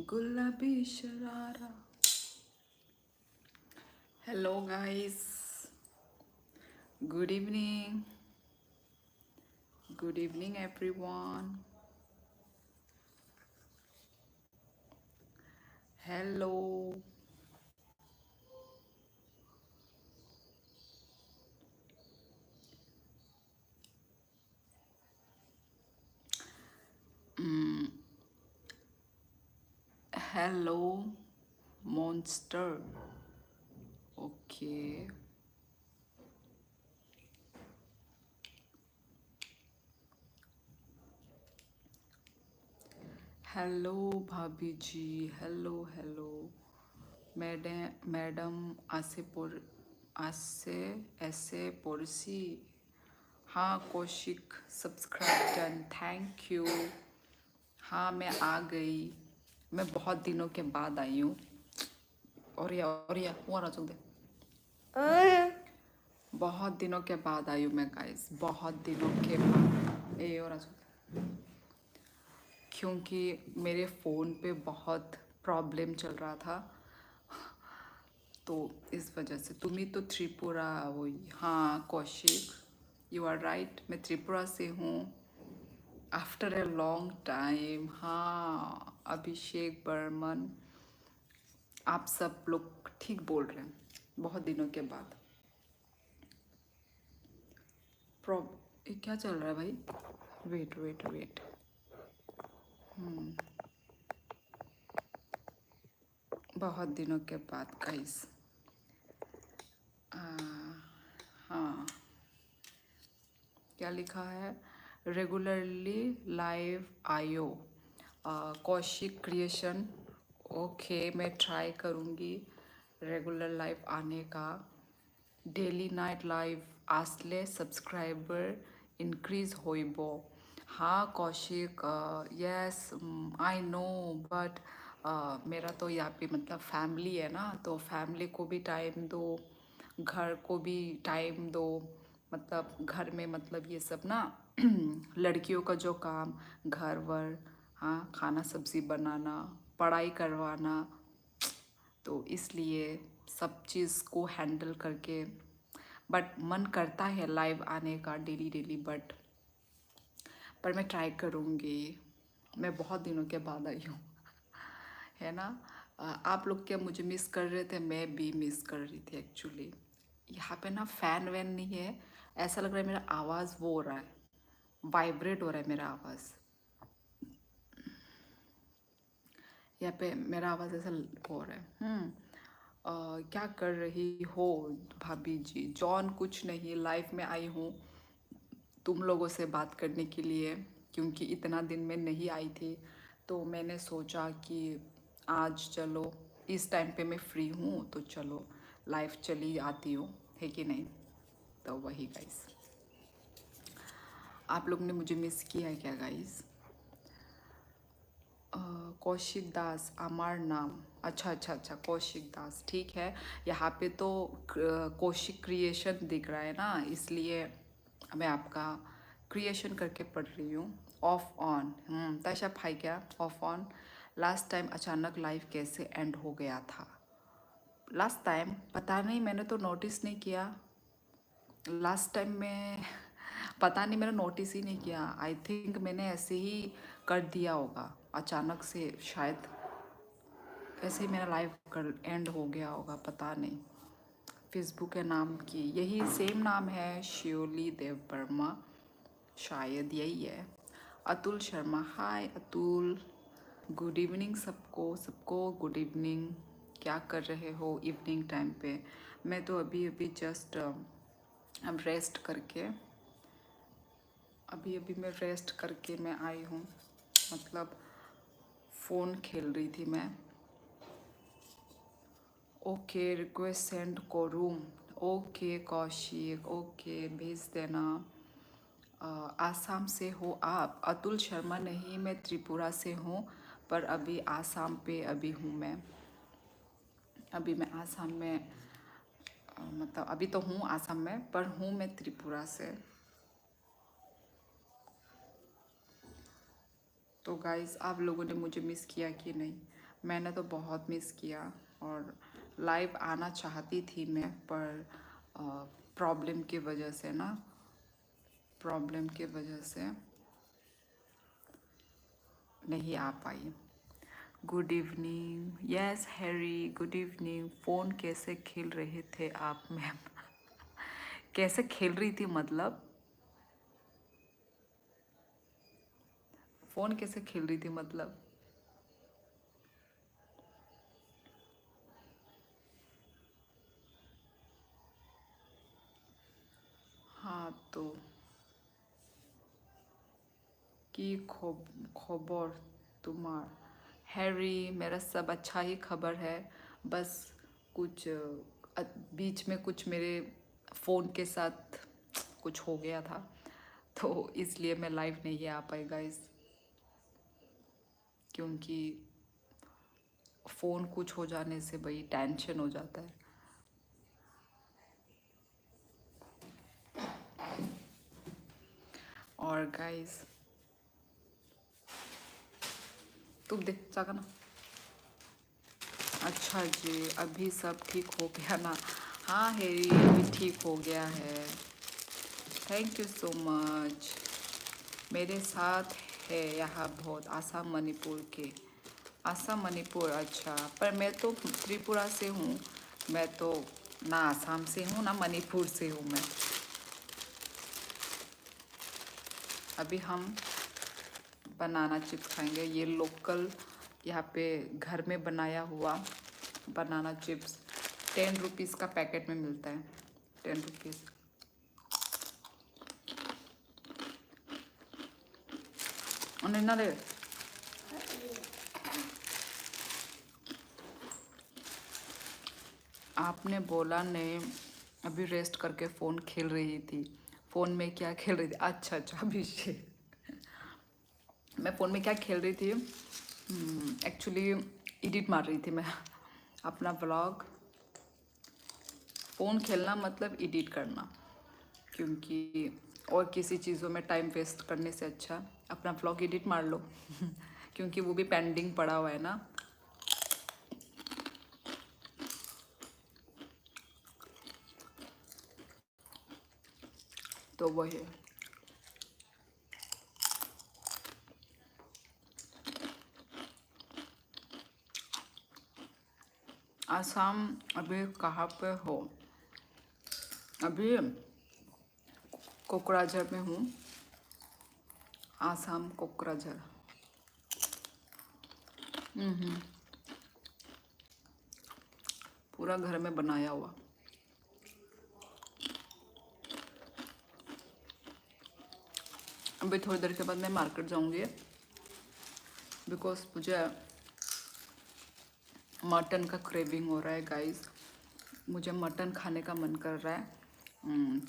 गुलाबी sharara. Hello guys, good evening. Good evening everyone. Hello. Hello monster. Okay. Hello भाभी जी. Hello hello madam आसे ऐसे पोरसी. हाँ Kaushik subscribe done. Thank you. हाँ मैं आ गई. मैं बहुत दिनों के बाद आई हूँ. और या वो रहा दे. बहुत दिनों के बाद आई हूँ मैं गाइस. बहुत दिनों के बाद ये और क्योंकि मेरे फ़ोन पे बहुत प्रॉब्लम चल रहा था तो इस वजह से. तुम्ही तो त्रिपुरा वही. हाँ कौशिक यू आर राइट. मैं त्रिपुरा से हूँ आफ्टर ए लॉन्ग टाइम. हाँ अभिषेक बर्मन आप सब लोग ठीक बोल रहे हैं. बहुत दिनों के बाद. ये क्या चल रहा है भाई. Wait wait wait. बहुत दिनों के बाद गाइस. हाँ क्या लिखा है. रेगुलरली लाइव आयो. कौशिक क्रिएशन. ओके मैं ट्राई करूँगी रेगुलर लाइव आने का. डेली नाइट लाइव आसले सब्सक्राइबर इंक्रीज होइबो. हाँ Kaushik yes I know but मेरा तो यहाँ पे मतलब फैमिली है ना तो फैमिली को भी टाइम दो. घर को भी टाइम दो. मतलब घर में मतलब ये सब ना लड़कियों का जो काम घर वर. हाँ खाना सब्जी बनाना पढ़ाई करवाना तो इसलिए सब चीज़ को हैंडल करके. बट मन करता है लाइव आने का डेली डेली बट पर मैं ट्राई करूँगी. मैं बहुत दिनों के बाद आई हूँ है ना. आप लोग क्या मुझे मिस कर रहे थे. मैं भी मिस कर रही थी एक्चुअली. यहाँ पे ना फैन वैन नहीं है. ऐसा लग रहा है मेरा आवाज़ वो हो रहा है. वाइब्रेट हो रहा है मेरा आवाज़. यहाँ पे मेरा आवाज़ ऐसा हो रहा है. क्या कर रही हो भाभी जी. जॉन कुछ नहीं लाइफ में आई हूँ तुम लोगों से बात करने के लिए क्योंकि इतना दिन में नहीं आई थी तो मैंने सोचा कि आज चलो इस टाइम पे मैं फ्री हूँ तो चलो लाइव चली आती हूँ है कि नहीं. तो वही गाइस. आप लोग ने मुझे मिस किया है क्या गाइस. कौशिक दास अमर नाम. अच्छा अच्छा अच्छा कौशिक दास ठीक है. यहाँ पे तो कौशिक क्रिएशन दिख रहा है ना इसलिए मैं आपका क्रिएशन करके पढ़ रही हूँ. Of on. तैशा भाई क्या ऑफ ऑन. लास्ट टाइम अचानक लाइफ कैसे एंड हो गया था. लास्ट टाइम पता नहीं मैंने तो नोटिस नहीं किया. लास्ट टाइम में पता नहीं मैंने नोटिस ही नहीं किया. आई थिंक मैंने ऐसे ही कर दिया होगा अचानक से शायद. ऐसे ही मेरा लाइफ कर एंड हो गया होगा पता नहीं. फेसबुक के नाम की यही सेम नाम है शियोली देव वर्मा. शायद यही है. अतुल शर्मा. हाय अतुल. गुड इवनिंग सबको सबको गुड इवनिंग. क्या कर रहे हो इवनिंग टाइम पे. मैं तो अभी अभी जस्ट अब रेस्ट करके अभी मैं रेस्ट करके मैं आई हूँ. मतलब फ़ोन खेल रही थी मैं. ओके रिक्वेस्ट सेंड करूँ. ओके कौशिक ओके भेज देना. आसाम से हो आप. अतुल शर्मा नहीं मैं त्रिपुरा से हूँ पर अभी आसाम पे अभी हूँ मैं. अभी मैं आसाम में मतलब अभी तो हूँ आसाम में पर हूँ मैं त्रिपुरा से. तो गाइस आप लोगों ने मुझे मिस किया कि नहीं. मैंने तो बहुत मिस किया और लाइव आना चाहती थी मैं, पर प्रॉब्लम की वजह से ना, प्रॉब्लम की वजह से नहीं आ पाई। Good evening, yes Harry, good evening. Phone कैसे खेल रहे थे आप मैम? कैसे खेल रही थी मतलब? फ़ोन कैसे खेल रही थी मतलब? हाँ तो की खबर तुम्हार? हैरी, मेरा सब अच्छा ही खबर है, बस कुछ बीच में कुछ मेरे फ़ोन के साथ कुछ हो गया था, तो इसलिए मैं लाइव नहीं आ पाई गाइस, क्योंकि फ़ोन कुछ हो जाने से भाई टेंशन हो जाता है। और गाइस तुम देख जागा ना। अच्छा जी, अभी सब ठीक हो गया ना? हाँ हैरी, अभी ठीक हो गया है। Thank you so much. मेरे साथ है यहाँ बहुत, आसाम मणिपुर के। आसाम मणिपुर, अच्छा, पर मैं तो त्रिपुरा से हूँ। मैं तो ना आसाम से हूँ ना मणिपुर से हूँ मैं। अभी हम बनाना चिप्स खाएंगे, ये लोकल यहाँ पे घर में बनाया हुआ बनाना चिप्स। 10 रुपीज़ का पैकेट में मिलता है, 10 रुपीज़। ना रे, आपने बोला नहीं, अभी रेस्ट करके फ़ोन खेल रही थी। फ़ोन में क्या खेल रही थी? अच्छा अच्छा, अभिषेक, मैं फ़ोन में क्या खेल रही थी? एक्चुअली एडिट मार रही थी मैं अपना व्लॉग। फ़ोन खेलना मतलब एडिट करना, क्योंकि और किसी चीज़ों में टाइम वेस्ट करने से अच्छा अपना व्लॉग एडिट मार लो क्योंकि वो भी पेंडिंग पड़ा हुआ है ना। तो वही है। आसाम अभी कहाँ पे हो? अभी कोकराझार में हूँ, आसाम कोकराझार। पूरा घर में बनाया हुआ। अभी थोड़ी देर के बाद मैं मार्केट जाऊँगी, बिकॉज मुझे मटन का क्रेविंग हो रहा है गाइस। मुझे मटन खाने का मन कर रहा है।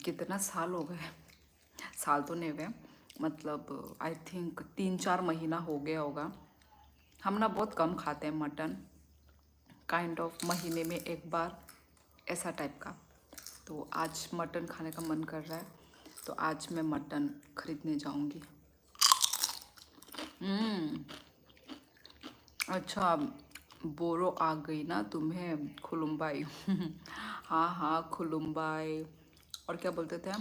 कितना साल हो गए, साल तो नहीं हुए, मतलब आई थिंक 3-4 महीना हो गया होगा। हम ना बहुत कम खाते हैं मटन, काइंड ऑफ महीने में एक बार, ऐसा टाइप का। तो आज मटन खाने का मन कर रहा है, तो आज मैं मटन खरीदने जाऊंगी। अच्छा, बोरो आ गई ना तुम्हें, खुलुम्बाई हाँ हाँ, खुलुम्बाई। और क्या बोलते थे?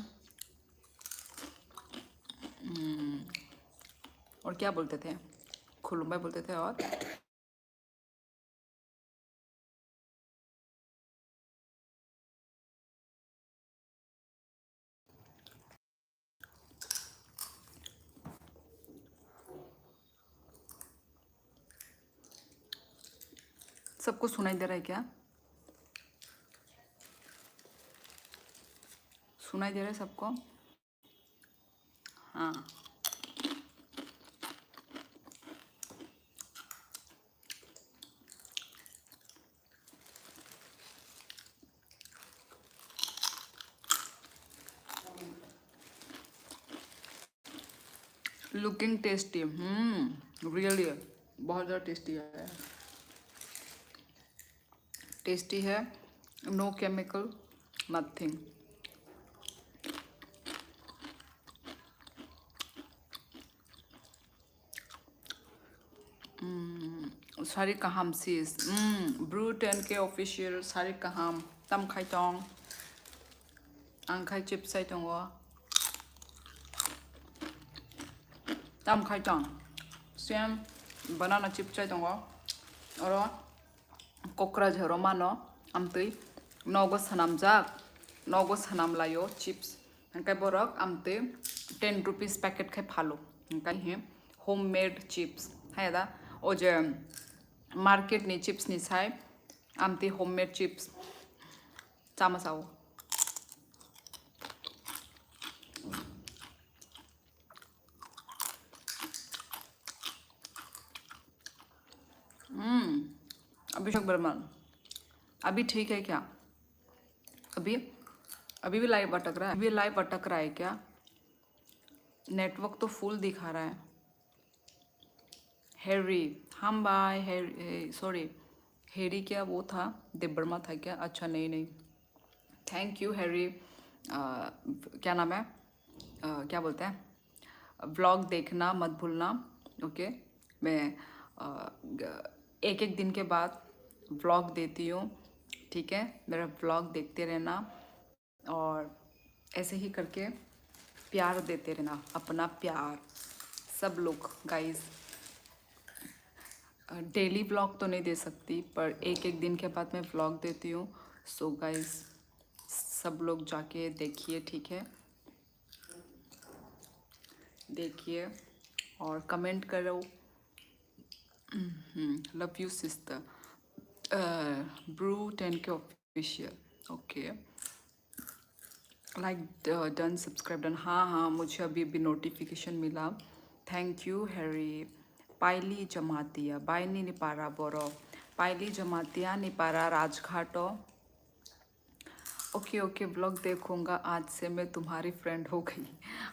और क्या बोलते थे? खुलुम्बाई बोलते थे। और सबको सुनाई दे रहा है क्या? सुनाई दे रहा है सबको? हाँ। लुकिंग टेस्टी, रियली बहुत ज़्यादा टेस्टी है। टेस्टी है, नो केमिकल, नथिंग। सारी कहाम सीज ब्रू 10K ऑफिशियल सारी कहाम तम खाई तोंग आं खाई चिप साई तोंगो तम खाई तोंग सेम बनाना चिप साई तोंगो और क'क्राझाराव मानो आमतै नगो सानाम लायो चिप्स ओंखाय बरक आमतै 10 रुपीस पैकेट खाय फालो ओंखाय हे होम मेड चिप्स हाय दा ओजे मार्केट नि चिप्स नि साय आमतै होम मेड चिप्स चामसाव अभिषेक बर्मन अभी ठीक है क्या अभी अभी भी लाइव अटक रहा है अभी लाइव अटक रहा है क्या नेटवर्क तो फुल दिखा रहा है हैरी हम बाय हैरी सॉरी हैरी क्या वो था देवर्मा था क्या अच्छा नहीं थैंक यू हैरी क्या नाम है क्या बोलते हैं व्लॉग देखना मत भूलना ओके मैं एक दिन के बाद व्लॉग देती हूँ ठीक है मेरा व्लॉग देखते रहना और ऐसे ही करके प्यार देते रहना अपना प्यार सब लोग गाइस डेली व्लॉग तो नहीं दे सकती पर एक दिन के बाद मैं व्लॉग देती हूँ सो गाइस सब लोग जाके देखिए ठीक है देखिए और कमेंट करो love you sister bro 10K official okay like done subscribe done हाँ मुझे अभी नोटिफिकेशन मिला thank you Harry Paili Jamatia बाइनी निपारा बोरो पाइली जमातिया निपारा राजघाटो ओके ब्लॉग देखूंगा आज से मैं तुम्हारी फ्रेंड हो गई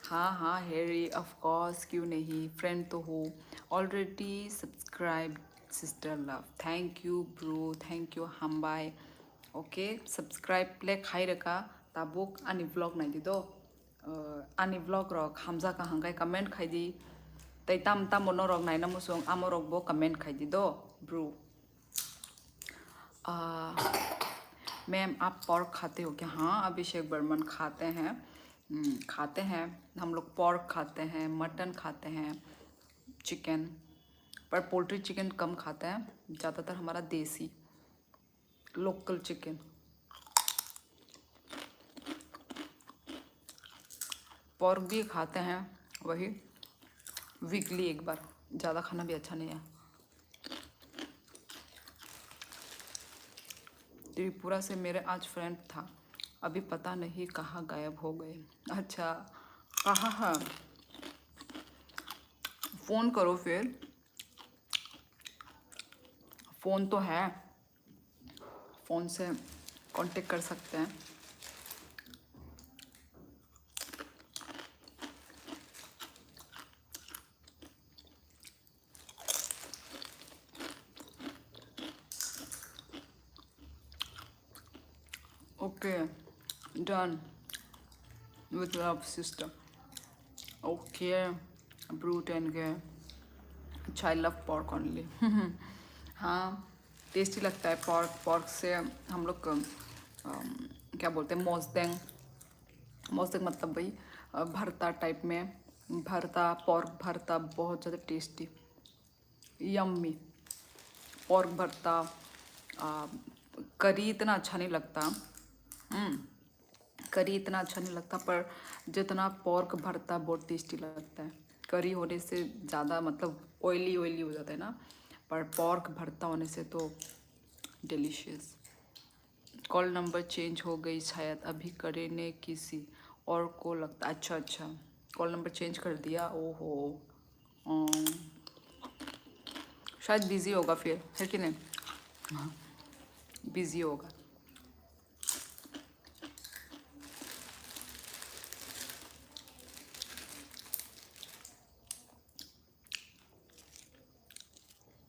हाँ हैरी ऑफ कोर्स क्यों नहीं फ्रेंड तो हो already subscribe sister love thank you bro thank you हम बाय ओके सब्सक्राइब प्ले खाई रखा ताबुक आनी व्लॉग नाई दो आनी व्लॉग रॉक हमजा का हंगाई कमेंट खाई दी तै ताम मोनो रॉक नाई नमुसों आमो रॉक बो कमेंट खाई दी दो ब्रो मैम आप पोर्क खाते हो क्या हाँ अभिषेक बर्मन खाते हैं हम लोग पोर्क खाते हैं मटन खाते हैं चिकन पर पोल्ट्री चिकन कम खाते हैं ज़्यादातर हमारा देसी लोकल चिकन पोर्क भी खाते हैं वही वीकली एक बार ज़्यादा खाना भी अच्छा नहीं है त्रिपुरा से मेरे आज फ्रेंड था अभी पता नहीं कहाँ गायब हो गए अच्छा कहाँ है फ़ोन करो फिर फ़ोन तो है फ़ोन से कांटेक्ट कर सकते हैं okay done with love sister okay bro 10K अच्छा आई लव पोर्क ओनली हाँ टेस्टी लगता है पोर्क से हम लोग क्या बोलते हैं मोस्देंग मतलब भाई भरता टाइप में भरता पोर्क भरता बहुत ज़्यादा टेस्टी यम्मी पोर्क भरता करी इतना अच्छा नहीं लगता करी इतना अच्छा नहीं लगता पर जितना पोर्क भरता बहुत टेस्टी लगता है करी होने से ज़्यादा मतलब ऑयली हो जाता है ना पर पोर्क भरता होने से तो डिलीशियस कॉल नंबर चेंज हो गई शायद अभी करे ने किसी और को लगता अच्छा कॉल नंबर चेंज कर दिया ओहो शायद बिज़ी होगा फिर है कि नहीं बिज़ी होगा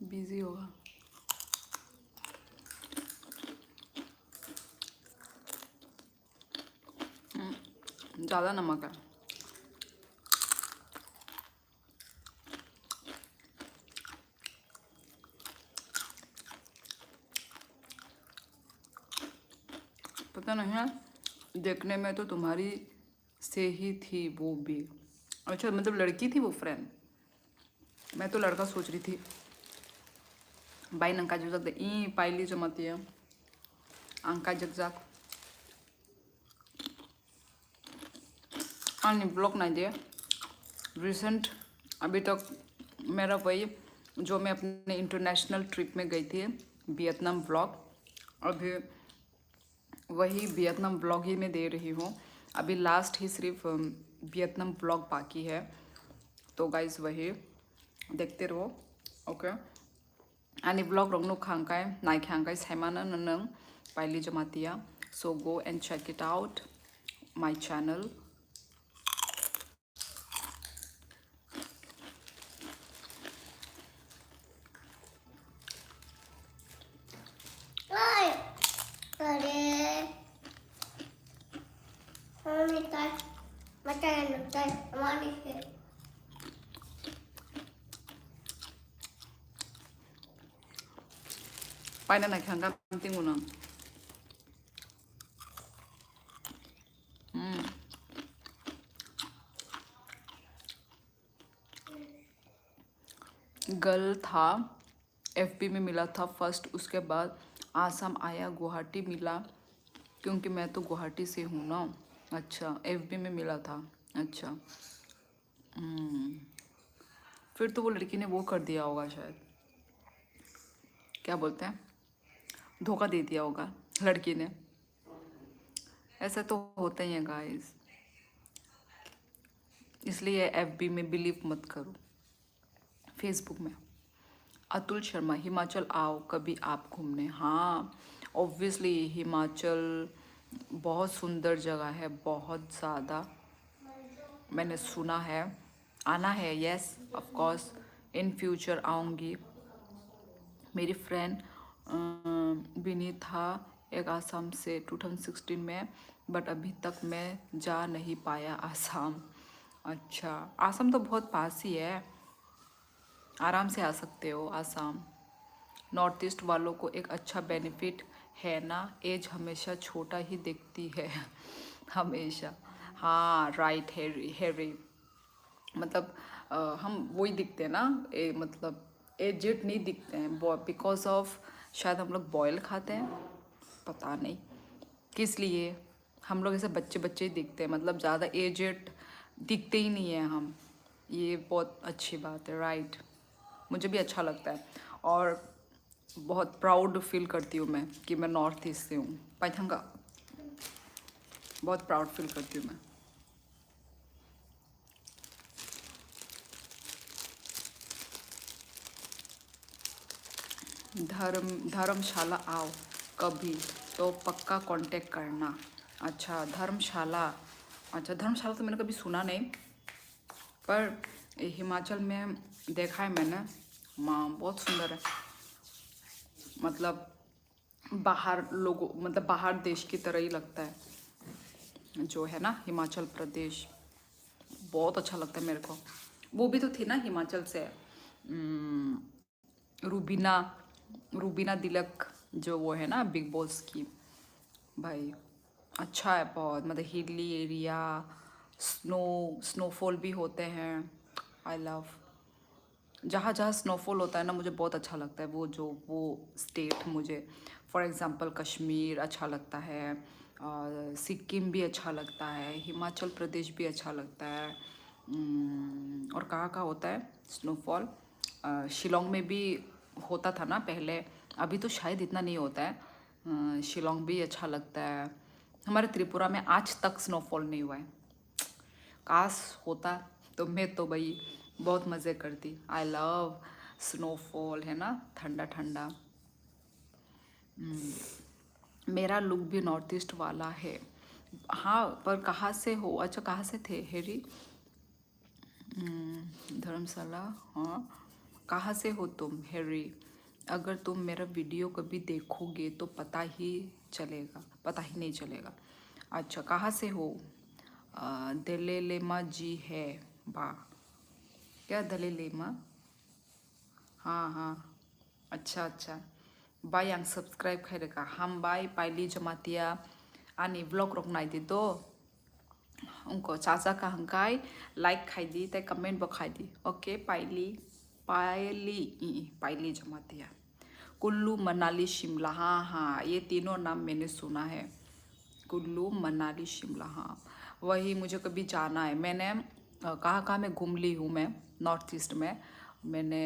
बिज़ी होगा ज़्यादा नमक है लगता नहीं है, देखने में तो तुम्हारी से ही थी वो भी। अच्छा मतलब लड़की थी वो फ्रेंड, मैं तो लड़का सोच रही थी। बाई नंका जग जग ई पाइली जमाती है अंका जग जग आनी ब्लॉक नहीं दिया रिसेंट। अभी तक मेरा वही जो मैं अपने इंटरनेशनल ट्रिप में गई थी वियतनाम ब्लॉग, अभी वही वियतनाम ब्लॉग ही मैं दे रही हूँ। अभी लास्ट ही सिर्फ वियतनाम ब्लॉग बाकी है, तो गाइज वही देखते रहो ओके। आनी ब्लॉग रंगनो खांकाय नाई खांकाय साइमाना ननंग Paili Jamatia, so go and check it out my channel. पाइना नाई खांका तिंगु ना गर्ल था, एफपी में मिला था फर्स्ट, उसके बाद आसाम आया, गुवाहाटी मिला क्योंकि मैं तो गुवाहाटी से हूँ ना। अच्छा एफबी में मिला था, अच्छा फिर तो वो लड़की ने वो कर दिया होगा शायद, क्या बोलते हैं, धोखा दे दिया होगा लड़की ने। ऐसा तो होता ही है गाइस, इसलिए एफबी में बिलीव मत करो, फेसबुक में। अतुल शर्मा हिमाचल आओ कभी आप घूमने। हाँ ऑब्वियसली हिमाचल बहुत सुंदर जगह है, बहुत ज़्यादा मैंने सुना है, आना है। Yes of course in future आऊँगी। मेरी फ्रेंड बिनी था एक आसाम से 2016 में, बट अभी तक मैं जा नहीं पाया आसाम। अच्छा आसाम तो बहुत पास ही है, आराम से आ सकते हो आसाम। नॉर्थ ईस्ट वालों को एक अच्छा बेनिफिट है ना, एज हमेशा छोटा ही दिखती है हमेशा। हाँ राइट हैरी मतलब हम वही दिखते हैं ना, मतलब एजेड नहीं दिखते हैं बिकॉज ऑफ शायद हम लोग बॉयल खाते हैं, पता नहीं किस लिए हम लोग ऐसे बच्चे बच्चे ही दिखते हैं, मतलब ज़्यादा एजेड दिखते ही नहीं हैं हम। ये बहुत अच्छी बात है, राइट मुझे भी अच्छा लगता है और बहुत प्राउड फील करती हूँ मैं कि मैं नॉर्थ ईस्ट से हूँ। पैथंगा बहुत प्राउड फील करती हूँ मैं। धर्मशाला आओ कभी तो पक्का कांटेक्ट करना। अच्छा धर्मशाला, अच्छा धर्मशाला तो मैंने कभी सुना नहीं, पर हिमाचल में देखा है मैंने, माँ बहुत सुंदर है, मतलब बाहर लोगों मतलब बाहर देश की तरह ही लगता है जो है ना हिमाचल प्रदेश, बहुत अच्छा लगता है मेरे को। वो भी तो थी ना हिमाचल से, रूबीना रूबीना दिलक जो वो है ना बिग बॉस की, भाई अच्छा है बहुत, मतलब हिली एरिया, स्नोफॉल भी होते हैं। आई लव जहाँ जहाँ स्नोफॉल होता है ना, मुझे बहुत अच्छा लगता है वो स्टेट मुझे, फॉर एग्ज़ाम्पल कश्मीर अच्छा लगता है, सिक्किम भी अच्छा लगता है, हिमाचल प्रदेश भी अच्छा लगता है। और कहाँ कहाँ होता है स्नोफॉल, शिलोंग में भी होता था ना पहले, अभी तो शायद इतना नहीं होता है। शिलोंग भी अच्छा लगता है। हमारे त्रिपुरा में आज तक स्नोफॉल नहीं हुआ है, काश होता तो मैं तो भाई बहुत मज़े करती। आई लव स्नोफॉल है ना, ठंडा ठंडा। मेरा लुक भी नॉर्थ ईस्ट वाला है। हाँ पर कहाँ से हो, अच्छा कहाँ से थे हैरी? धर्मशाला, हाँ कहाँ से हो तुम हैरी? अगर तुम मेरा वीडियो कभी देखोगे तो पता ही चलेगा, पता ही नहीं चलेगा। अच्छा कहाँ से हो? दलेलेमा जी है बा, क्या दलेलेमा? हाँ हाँ अच्छा अच्छा। Bye yang subscribe khaireka ham bay paili jamatia Ani vlog rok nai di do. Ungko chacha ka hangkai like khai di te comment bo khai di. Okay, पायली जमा दिया। कुल्लू मनाली शिमला, हाँ हाँ ये तीनों नाम मैंने सुना है। कुल्लू मनाली शिमला, हाँ वही मुझे कभी जाना है। मैंने कहाँ कहाँ मैं घूम ली हूँ। मैं नॉर्थ ईस्ट में मैंने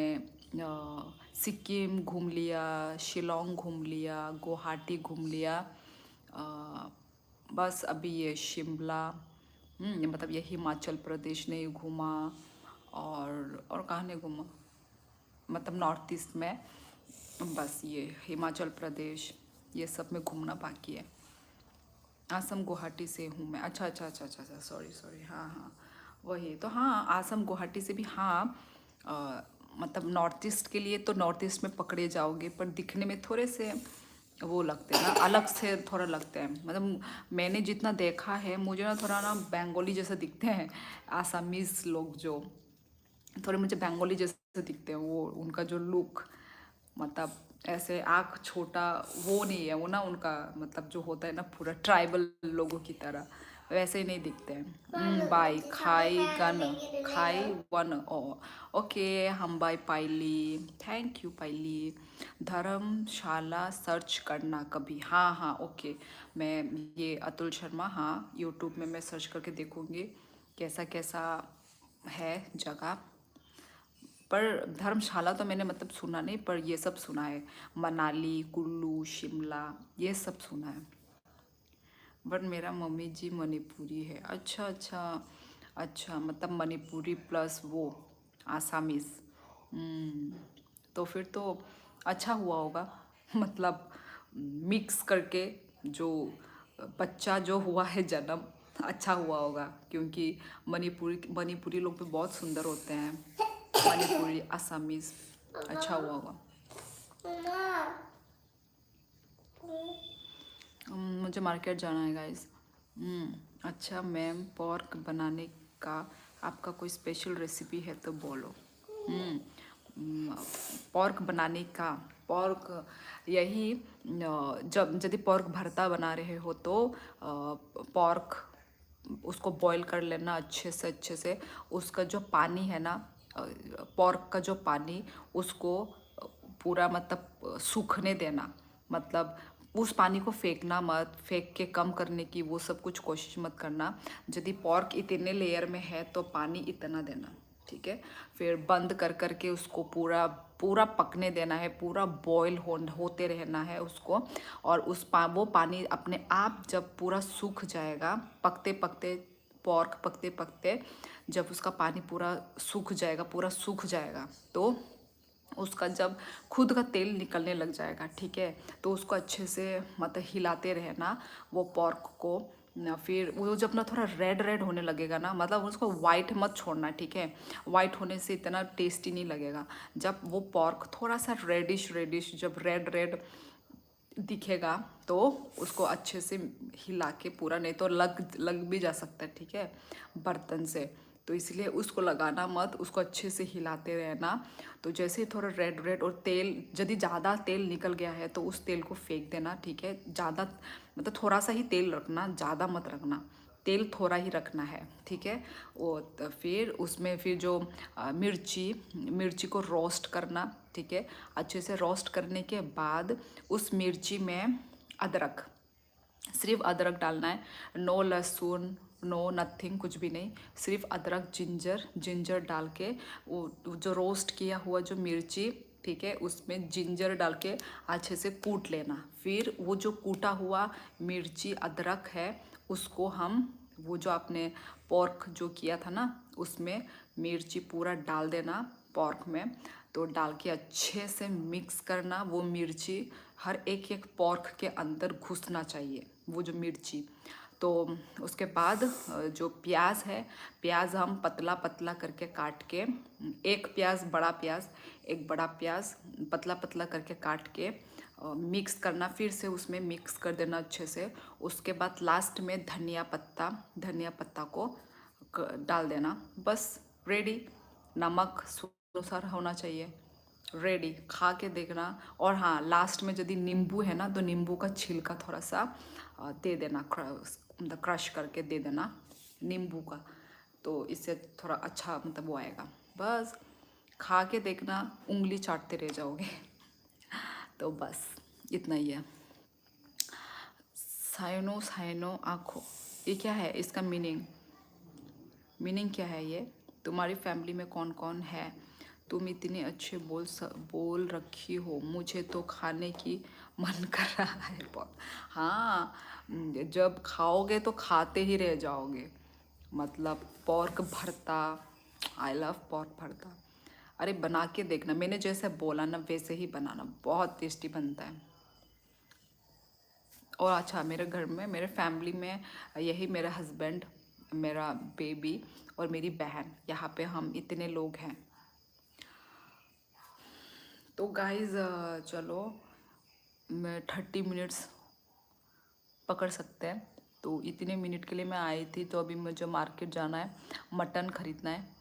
सिक्किम घूम लिया, शिलोंग घूम लिया, गुवाहाटी घूम लिया, बस अभी ये शिमला, ये मतलब ये हिमाचल प्रदेश नहीं घूमा। और कहाँ नहीं घूमा, मतलब नॉर्थ ईस्ट में बस ये हिमाचल प्रदेश ये सब में घूमना बाकी है। आसम गुवाहाटी से हूँ मैं। अच्छा अच्छा अच्छा अच्छा अच्छा, सॉरी सॉरी, हाँ हाँ वही तो। हाँ आसम गुवाहाटी से भी, हाँ मतलब नॉर्थ ईस्ट के लिए तो नॉर्थ ईस्ट में पकड़े जाओगे, पर दिखने में थोड़े से वो लगते हैं ना, अलग से थोड़ा लगते हैं। मतलब मैंने जितना देखा है मुझे ना थोड़ा ना बंगाली जैसा दिखते हैं आसामीज़ लोग, जो थोड़े मुझे बंगाली जैसे दिखते हैं। वो उनका जो लुक, मतलब ऐसे आँख छोटा वो नहीं है, वो ना उनका मतलब जो होता है ना पूरा ट्राइबल लोगों की तरह वैसे ही नहीं दिखते हैं। बाय खाई वन ओ ओके, हम bye Paili, thank you Paili. Dharamshala search करना कभी, हाँ हाँ ओके। मैं ये अतुल शर्मा, हाँ यूट्यूब में मैं सर्च करके देखूँगी कैसा कैसा है जगह। पर धर्मशाला तो मैंने मतलब सुना नहीं, पर ये सब सुना है, मनाली कुल्लू शिमला ये सब सुना है। बट मेरा मम्मी जी मणिपुरी है। अच्छा अच्छा अच्छा, मतलब मणिपुरी प्लस वो आसामीज़। तो फिर तो अच्छा हुआ होगा मतलब मिक्स करके जो बच्चा जो हुआ है जन्म, अच्छा हुआ होगा। क्योंकि मणिपुरी लोग भी बहुत सुंदर होते हैं, मणिपुरी आसामीज़, अच्छा हुआ होगा। मुझे मार्केट जाना है गाइस। अच्छा मैम, पोर्क बनाने का आपका कोई स्पेशल रेसिपी है तो बोलो। पोर्क बनाने का, पोर्क यही जब यदि पोर्क भरता बना रहे हो तो पोर्क उसको बॉईल कर लेना अच्छे से। उसका जो पानी है ना, पोर्क का जो पानी, उसको पूरा मतलब सूखने देना। मतलब उस पानी को फेंकना मत, फेंक के कम करने की वो सब कुछ कोशिश मत करना। यदि पोर्क इतने लेयर में है तो पानी इतना देना, ठीक है। फिर बंद कर करके उसको पूरा पूरा पकने देना है, पूरा बॉईल होते रहना है उसको। और वो पानी अपने आप जब पूरा सूख जाएगा, पकते पकते पोर्क पकते पकते जब उसका पानी पूरा सूख जाएगा तो उसका जब खुद का तेल निकलने लग जाएगा, ठीक है, तो उसको अच्छे से मतलब हिलाते रहना वो पोर्क को ना। फिर वो जब ना थोड़ा रेड रेड होने लगेगा ना, मतलब उसको वाइट मत छोड़ना, ठीक है। वाइट होने से इतना टेस्टी नहीं लगेगा। जब वो पोर्क थोड़ा सा रेडिश जब रेड रेड दिखेगा तो उसको अच्छे से हिला के पूरा, नहीं तो लग भी जा सकता है, ठीक है, बर्तन से। तो इसलिए उसको लगाना मत, उसको अच्छे से हिलाते रहना। तो जैसे ही थोड़ा रेड रेड और तेल, यदि ज़्यादा तेल निकल गया है तो उस तेल को फेंक देना, ठीक है। ज़्यादा मतलब थोड़ा सा ही तेल रखना, ज़्यादा मत रखना, तेल थोड़ा ही रखना है, ठीक है। वो तो फिर उसमें फिर जो मिर्ची को रोस्ट करना, ठीक है। अच्छे से रोस्ट करने के बाद उस मिर्ची में अदरक, सिर्फ अदरक डालना है। नो लहसुन, नो नथिंग, कुछ भी नहीं, सिर्फ अदरक जिंजर डाल के वो जो रोस्ट किया हुआ जो मिर्ची, ठीक है, उसमें जिंजर डाल के अच्छे से कूट लेना। फिर वो जो कूटा हुआ मिर्ची अदरक है उसको हम, वो जो आपने पोर्क जो किया था ना उसमें मिर्ची पूरा डाल देना पोर्क में। तो डाल के अच्छे से मिक्स करना। वो मिर्ची हर एक पोर्क के अंदर घुसना चाहिए वो जो मिर्ची। तो उसके बाद जो प्याज है, प्याज हम पतला पतला करके काट के, एक बड़ा प्याज पतला पतला करके काट के मिक्स करना। फिर से उसमें मिक्स कर देना अच्छे से। उसके बाद लास्ट में धनिया पत्ता को डाल देना, बस रेडी। नमक अनुसार होना चाहिए, रेडी, खा के देखना। और हाँ, लास्ट में यदि नींबू है ना तो नींबू का छिलका थोड़ा सा दे देना, मतलब क्रश करके दे देना नींबू का, तो इससे थोड़ा अच्छा मतलब वो आएगा। बस खा के देखना, उंगली चाटते रह जाओगे। तो बस इतना ही है। साइनो साइनो आँखों, ये क्या है? इसका मीनिंग क्या है ये? तुम्हारी फैमिली में कौन कौन है? तुम इतने अच्छे बोल रखी हो, मुझे तो खाने की मन कर रहा है बहुत। हाँ, जब खाओगे तो खाते ही रह जाओगे। मतलब पोर्क भरता, आई लव पोर्क भरता। अरे बना के देखना, मैंने जैसे बोला ना वैसे ही बनाना, बहुत टेस्टी बनता है। और अच्छा, मेरे घर में, मेरे फैमिली में यही मेरा हस्बैंड, मेरा बेबी और मेरी बहन, यहाँ पे हम इतने लोग हैं। तो गाइज चलो, मैं 30 मिनट्स पकड़ सकते हैं। तो इतने मिनट के लिए मैं आई थी, तो अभी मुझे मार्केट जाना है, मटन ख़रीदना है,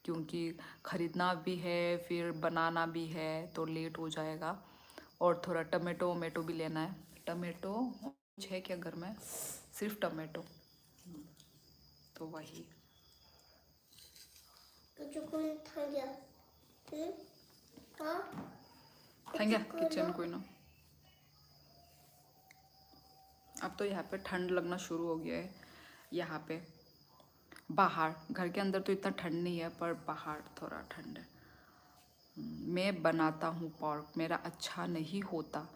क्योंकि ख़रीदना भी है फिर बनाना भी है, तो लेट हो जाएगा। और थोड़ा टमाटो वमेटो भी लेना है। टमाटो कुछ है क्या घर में? सिर्फ टमाटो, तो वही। थैंक यू किचन कोई ना। अब तो यहाँ पे ठंड लगना शुरू हो गया है। यहाँ पे बाहर, घर के अंदर तो इतना ठंड नहीं है, पर बाहर थोड़ा ठंड है। मैं बनाता हूँ पोर्क, मेरा अच्छा नहीं होता।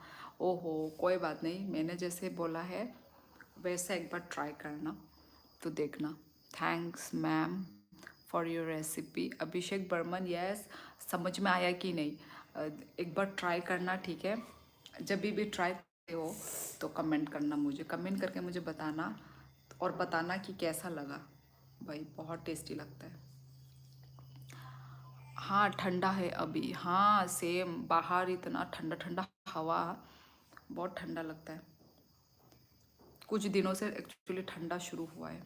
ओहो, कोई बात नहीं, मैंने जैसे बोला है वैसे एक बार ट्राई करना, तो देखना। Thanks ma'am for your recipe. Abhishek Burman, yes. समझ में आया कि नहीं? एक बार ट्राई करना, ठीक है? जब भी ट्राई करते हो तो कमेंट करना, मुझे कमेंट करके मुझे बताना, और बताना कि कैसा लगा। भाई बहुत टेस्टी लगता है। हाँ ठंडा है अभी, हाँ सेम, बाहर इतना ठंडा ठंडा हवा, बहुत ठंडा लगता है। कुछ दिनों से एक्चुअली ठंडा शुरू हुआ है।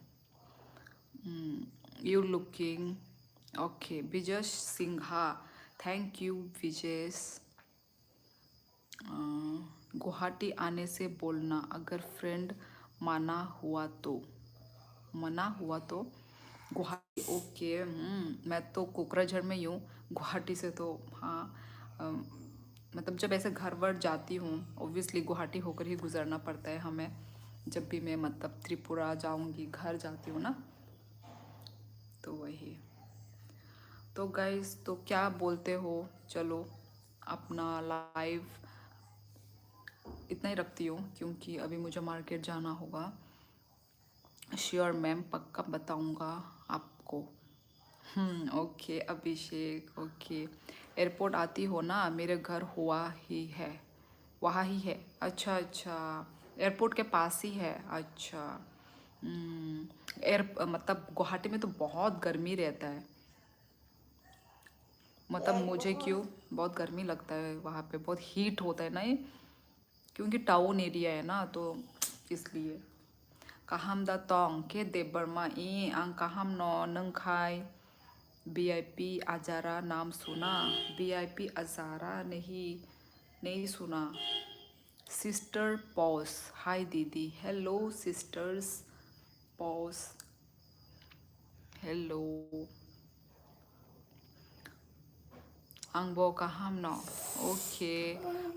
You looking okay. Vijay Singha, thank you Vijay. Guwahati आने से बोलना, अगर फ्रेंड मना हुआ तो गुवाहाटी। ओके, मैं तो कोकराझार में ही हूँ, गुवाहाटी से तो हाँ, मतलब जब ऐसे घर वर जाती हूँ, ओब्वियसली गुवाहाटी होकर ही गुजरना पड़ता है हमें। जब भी मैं मतलब त्रिपुरा जाऊँगी, घर जाती हूँ ना, तो वही। तो गाइस, तो क्या बोलते हो? चलो अपना लाइव इतना ही रखती हूँ, क्योंकि अभी मुझे मार्केट जाना होगा। श्योर मैम, पक्का बताऊँगा आपको। ओके अभिषेक, ओके। एयरपोर्ट आती हो ना, मेरे घर हुआ ही है, वहाँ ही है। अच्छा अच्छा, एयरपोर्ट के पास ही है। अच्छा। मतलब गुवाहाटी में तो बहुत गर्मी रहता है, मतलब मुझे क्यों बहुत गर्मी लगता है वहाँ पे, बहुत हीट होता है ना ये, क्योंकि टाउन एरिया है ना, तो इसलिए। काहम दा तोंग के दे बर्मा ई आंग काहम नो नंखाई। वीआईपी अजारा नाम सुना? वीआईपी अजारा नहीं सुना। सिस्टर पॉस, हाय दीदी, हेलो सिस्टर्स पॉस, हेलो। आंबो काहाम न, ओके।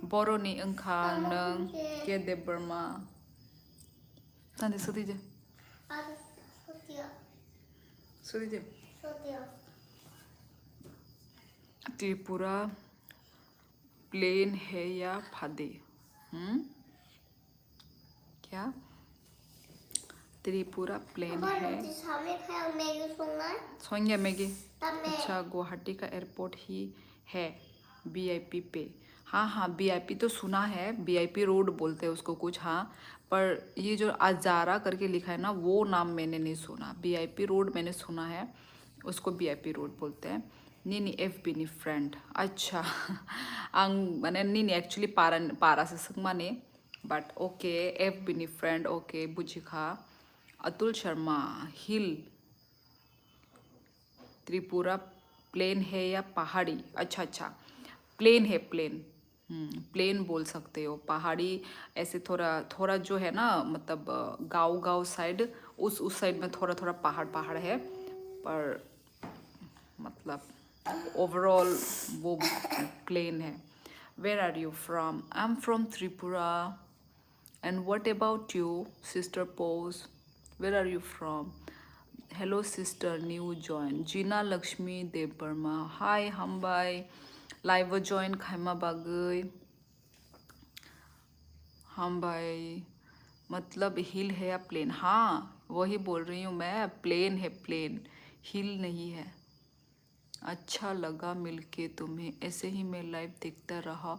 बर'नि ओंखाम नों गेदे बोरमा। तांदे सुदीजे सुदीजे। त्रिपुरा प्लेन है या फादे? क्या? त्रिपुरा प्लेन है? सोंगे मैगी। अच्छा, गुवाहाटी का एयरपोर्ट ही है वीआईपी पे? हाँ हाँ, वीआईपी तो सुना है, वीआईपी रोड बोलते हैं उसको कुछ, हाँ। पर ये जो अजारा करके लिखा है ना, वो नाम मैंने नहीं सुना। वीआईपी रोड मैंने सुना है, उसको वीआईपी रोड बोलते हैं। नी एफ बी नी फ्रेंड, अच्छा। आंग माने नी एक्चुअली पारा से संग माने, बट ओके एफ बी नी फ्रेंड, ओके बुझिखा। अतुल शर्मा, हिल त्रिपुरा प्लेन है या पहाड़ी? अच्छा अच्छा, प्लेन है प्लेन। प्लेन बोल सकते हो। पहाड़ी ऐसे थोड़ा थोड़ा जो है ना, मतलब गाँव गाँव साइड, उस साइड में थोड़ा थोड़ा पहाड़ पहाड़ है, पर मतलब ओवरऑल वो प्लेन है। Where are you from? I am from Tripura. And what about you sister पोज? Where are you from? Hello sister, new join Jina Lakshmi Debbarma. Hi हम बाय लाइव जॉइन खाइमा बागै हम भाई। मतलब हिल है या प्लेन? हाँ वही बोल रही हूँ मैं, प्लेन है प्लेन, हिल नहीं है। अच्छा लगा मिलके तुम्हें, ऐसे ही मैं लाइव देखता रहा,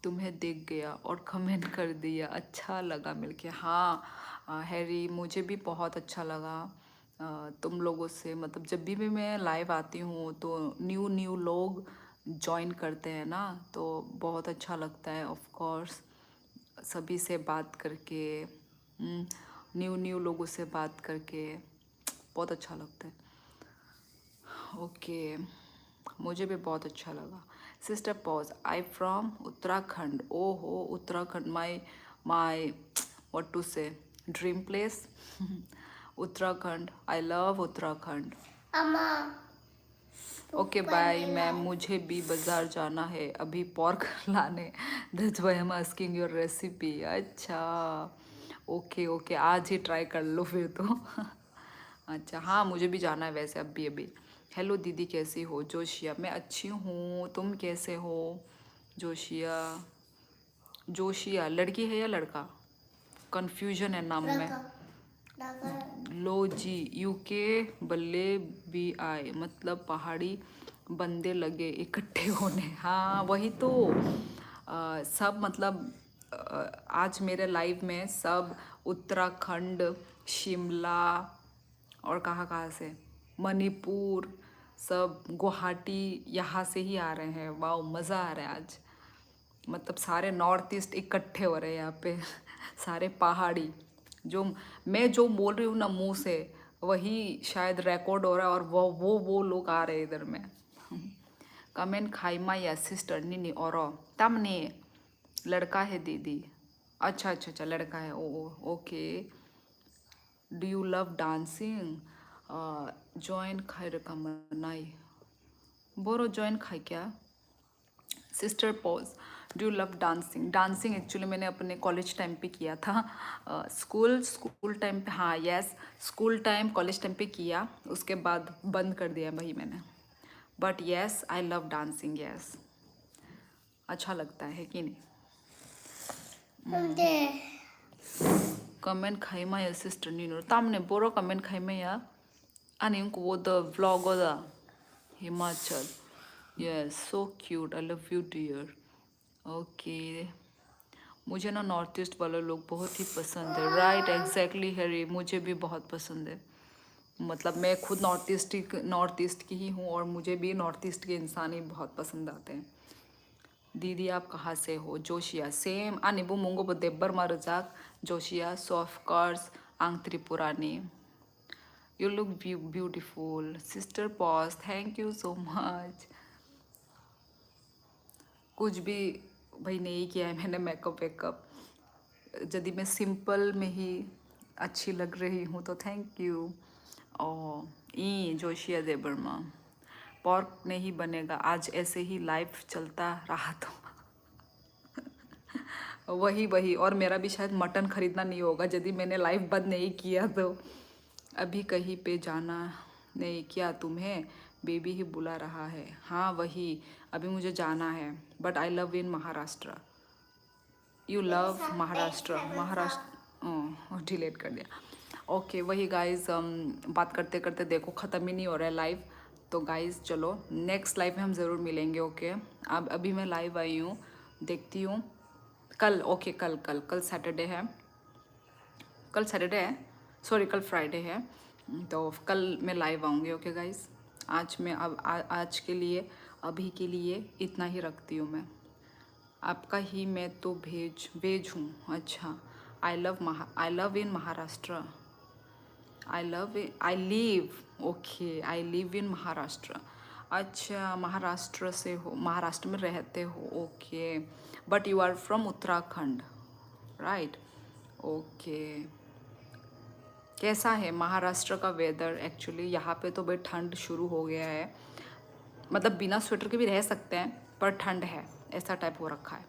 तुम्हें देख गया और कमेंट कर दिया। अच्छा लगा मिलके। हाँ हैरी, मुझे भी बहुत अच्छा लगा तुम लोगों से। मतलब जब भी मैं लाइव आती हूँ तो न्यू न्यू लोग ज्वाइन करते हैं ना, तो बहुत अच्छा लगता है। ऑफ कोर्स सभी से बात करके, न्यू न्यू लोगों से बात करके बहुत अच्छा लगता है। ओके मुझे भी बहुत अच्छा लगा। सिस्टर पॉज, आई फ्रॉम उत्तराखंड। ओ हो Uttarakhand, my what to say dream place. Uttarakhand, I love Uttarakhand. अम्मा ओके बाय मैम, मुझे भी बाज़ार जाना है अभी पोर्क लाने। That's why I am asking your recipe. अच्छा ओके ओके, आज ही ट्राई कर लो फिर तो। अच्छा हाँ मुझे भी जाना है वैसे अभी अभी। हेलो दीदी कैसी हो? जोशिया, मैं अच्छी हूँ, तुम कैसे हो? जोशिया, जोशिया लड़की है या लड़का? कन्फ्यूजन है नाम में। लो जी, यूके बल्ले बी आई, मतलब पहाड़ी बंदे लगे इकट्ठे होने। हाँ वही तो। सब मतलब आज मेरे लाइव में सब उत्तराखंड, शिमला और कहाँ कहाँ से, मणिपुर, सब गुवाहाटी यहाँ से ही आ रहे हैं। वाह मज़ा आ रहा है आज। मतलब सारे नॉर्थ ईस्ट इकट्ठे हो रहे हैं यहाँ पे। सारे पहाड़ी, जो मैं जो बोल रही हूँ ना मुंह से, वही शायद रिकॉर्ड हो रहा है और वो लोग आ रहे हैं इधर में। कमेंट खाइमा या सिस्टर नीनी और तमने लड़का है दीदी। अच्छा अच्छा अच्छा लड़का है। Oh okay. Do you love dancing? Join खाई रखा मनाई बोरो जॉइन खाई क्या? सिस्टर पॉज, do love dancing? Dancing actually मैंने अपने कॉलेज टाइम पे किया था। स्कूल टाइम पे, हाँ yes, school time college time पे किया, उसके बाद बंद कर दिया भाई मैंने। But yes I love dancing, yes अच्छा लगता है कि नहीं? कमेंट खाइमा या सिस्टर नीनो तामने बोरो कमेंट खाइमा या 아니 वो the vlogger Himachal. Yes so cute, I love you dear. Okay मुझे ना नॉर्थ ईस्ट वाले लोग बहुत ही पसंद है। राइट एग्जैक्टली हैरी, मुझे भी बहुत पसंद है। मतलब मैं खुद नॉर्थ ईस्ट की ही हूँ और मुझे भी नॉर्थ ईस्ट के इंसान ही बहुत पसंद आते हैं। दीदी आप कहाँ से हो? जोशिया, सेम आनिबू मुंगो बदेबर मारुजाक जोशिया, सो ऑफ कोर्स आंग त्रिपुरानी। यू लुक ब्यूटीफुल सिस्टर पॉज, थैंक यू सो मच। कुछ भी भाई नहीं किया है मैंने मेकअप वेकअप, यदि मैं सिंपल में ही अच्छी लग रही हूँ तो थैंक यू। ओ ई जोशिया देबर्मा, पॉर्क नहीं बनेगा आज, ऐसे ही लाइव चलता रहा तो। वही वही, और मेरा भी शायद मटन खरीदना नहीं होगा यदि मैंने लाइव बंद नहीं किया तो। अभी कहीं पे जाना नहीं क्या तुम्हें? बेबी ही बुला रहा है। हाँ वही, अभी मुझे जाना है, but I love in Maharashtra. You love Maharashtra? Maharashtra delete कर दिया। ओके वही गाइज, बात करते करते देखो ख़त्म ही नहीं हो रहा है लाइव। तो गाइज चलो नेक्स्ट लाइव में हम ज़रूर मिलेंगे। ओके अब अभी मैं लाइव आई हूँ, देखती हूँ कल। ओके कल सैटरडे है, कल सैटरडे है, सॉरी कल फ्राइडे है, तो कल मैं लाइव आऊँगी। ओके गाइज आज मैं अब आज के लिए, अभी के लिए इतना ही रखती हूँ मैं। आपका ही मैं तो भेज हूँ। अच्छा I love in Maharashtra. I live, okay I live in Maharashtra. अच्छा, महाराष्ट्र से हो, महाराष्ट्र में रहते हो, okay. But you are from Uttarakhand, right? Okay. कैसा है महाराष्ट्र का वेदर? एक्चुअली यहाँ पे तो भाई ठंड शुरू हो गया है, मतलब बिना स्वेटर के भी रह सकते हैं, पर ठंड है, ऐसा टाइप हो रखा है।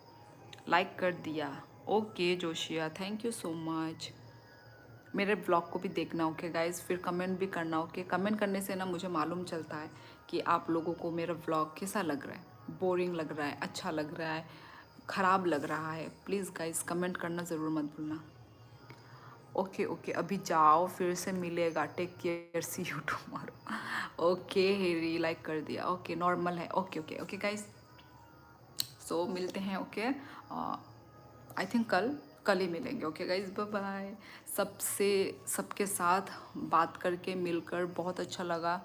लाइक कर दिया, okay Josiah, thank you so much. मेरे ब्लॉग को भी देखना, ओके गाइज, फिर कमेंट भी करना, ओके। कमेंट करने से ना मुझे मालूम चलता है कि आप लोगों को मेरा ब्लॉग कैसा लग रहा है, बोरिंग लग रहा है, अच्छा लग रहा है, ख़राब लग रहा है। प्लीज़ गाइज कमेंट करना ज़रूर मत भूलना। ओके ओके, अभी जाओ, फिर से मिलेगा, take care, see you tomorrow. Okay Harry, like कर दिया, ओके नॉर्मल है, ओके ओके ओके गाइज, सो मिलते हैं, ओके। आई थिंक कल ही मिलेंगे, ओके गाइज, बाय बाय। सबसे सबके साथ बात करके मिलकर बहुत अच्छा लगा,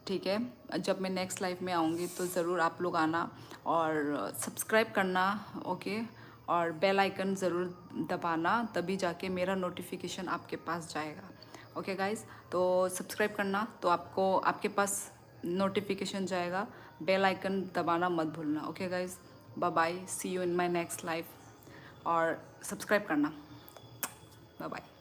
ठीक है। जब मैं नेक्स्ट लाइफ में आऊँगी तो ज़रूर आप लोग आना और सब्सक्राइब करना, ओके। और बेल आइकन ज़रूर दबाना, तभी जाके मेरा नोटिफिकेशन आपके पास जाएगा, ओके गाइज। तो सब्सक्राइब करना तो आपको आपके पास नोटिफिकेशन जाएगा, बेल आइकन दबाना मत भूलना, okay guys. Bye bye, see you in my next life, और सब्सक्राइब करना, बाय बाय।